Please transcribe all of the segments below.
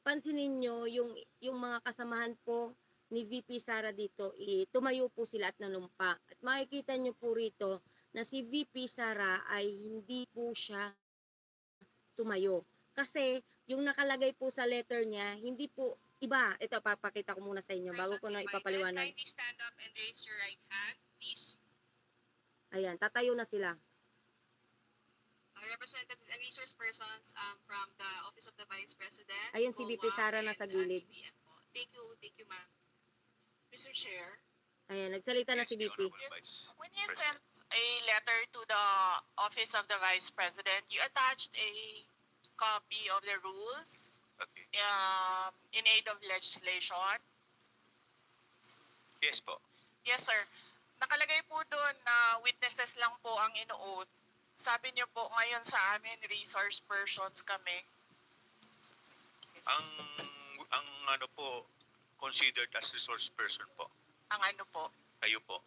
pansinin niyo yung mga kasamahan po ni VP Sara dito, tumayo po sila at nanumpa. At makikita niyo po rito na si VP Sara ay hindi po siya tumayo. Kasi yung nakalagay po sa letter niya, hindi po iba. Ito, papakita ko muna sa inyo bago ko na ipapaliwanag. Kindly stand up and raise your right hand, please. Ayan, tatayo na sila. Representative and resource persons from the Office of the Vice President. Ayun si VP Sara na sa gilid. Thank you, ma'am. Mr. Chair. Ayan, nagsalita na si VP. Yes, when you sent a letter to the Office of the Vice President, you attached a copy of the rules in aid of legislation. Yes po. Yes, sir. Nakalagay po doon na witnesses lang po ang ino-oath. Sabi niyo po ngayon sa amin, resource persons kami. Ang ano po, considered as resource person po. Ang ano po? Kayo po.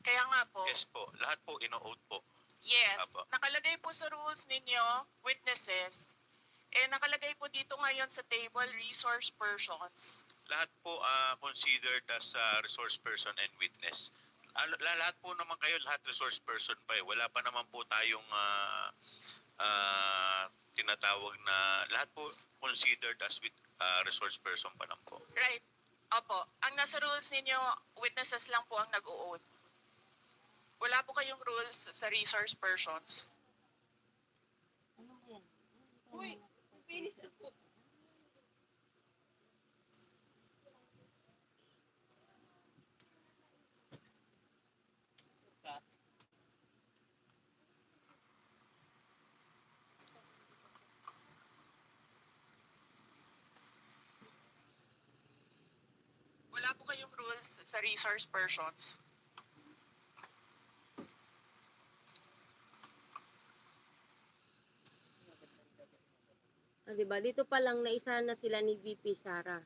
Kaya nga po. Yes po. Lahat po ino-oath po. Yes. Apo. Nakalagay po sa rules ninyo, witnesses. Nakalagay po dito ngayon sa table, resource persons. Lahat po considered as resource person and witness. Lahat po naman kayo, lahat resource person pa eh. Wala pa naman po tayong tinatawag na lahat po considered as resource person pa lang po. Right. Opo. Ang nasa rules ninyo, witnesses lang po ang nag-o-oath. Wala po kayong rules sa resource persons. Ano yan? Uy, bilis po. Wala po kayong rules sa resource persons. Diba? Dito pa lang naisa na sila ni VP Sara.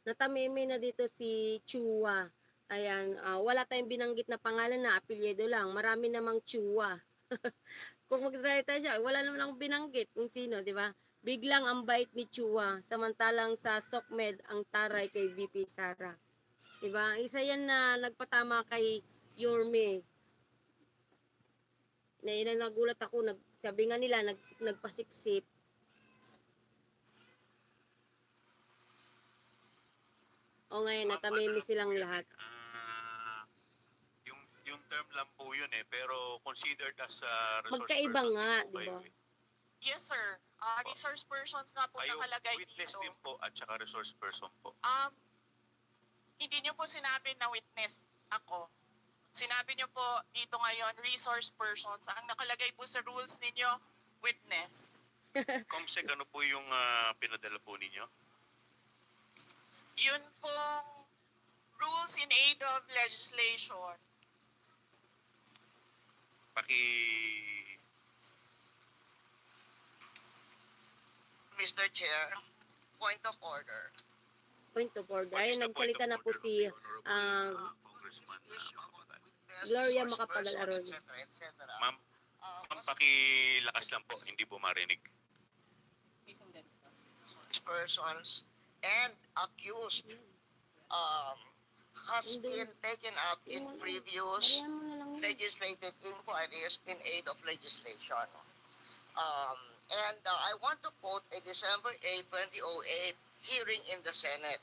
Natameme na dito si Chua. Ayan, wala tayong binanggit na pangalan na apelyido lang. Marami namang Chua. Kung magsalita siya, wala naman akong binanggit kung sino, di ba? Biglang ang bait ni Chua, samantalang sa SOCMED ang taray kay VP Sara. Di ba? Isa yan na nagpatama kay Yorme. Nagulat ako, sabi nga nila, nagpasiksip. O ngayon, natamimi silang lahat. Yung term lang po yun eh, pero considered as resource magkaiba person. Nga, di ba? Yes, sir. Resource persons nga po kayo, nakalagay witness dito. din po at saka resource person po. Hindi niyo po sinabi na witness ako. Sinabi niyo po dito ngayon, resource persons. Ang nakalagay po sa rules ninyo, witness. Comsec, ano po yung pinadala po ninyo? Yun pong rules in aid of legislation. Mr. Chair, point of order. Point of order. Ayun, nagsalita na po si Gloria Macapagal-Arroyo. Ma'am, pakilakas lang po, hindi po marinig. Persons and accused has been taken up in previous legislative inquiries in aid of legislation. And I want to quote a December 8, 2008 hearing in the Senate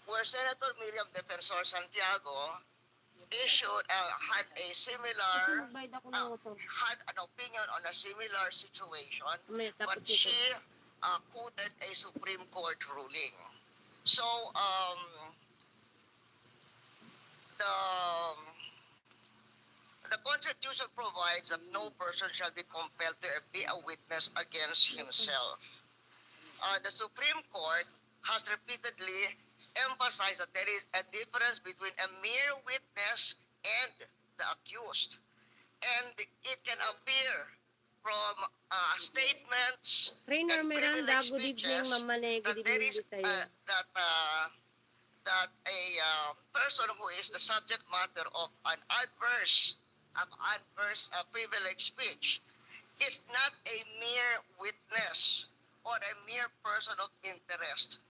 where Senator Miriam Defensor Santiago had a similar had an opinion on a similar situation, but she quoted a Supreme Court ruling. So the Constitution provides that no person shall be compelled to be a witness against himself. The Supreme Court has repeatedly emphasized that there is a difference between a mere witness and the accused. And it can appear from statements Rainer and Miranda, privileged good evening, speeches Mama Ne, good that there evening is din sa'yo. that a person who is the subject matter of an adverse privileged speech is not a mere witness or a mere person of interest.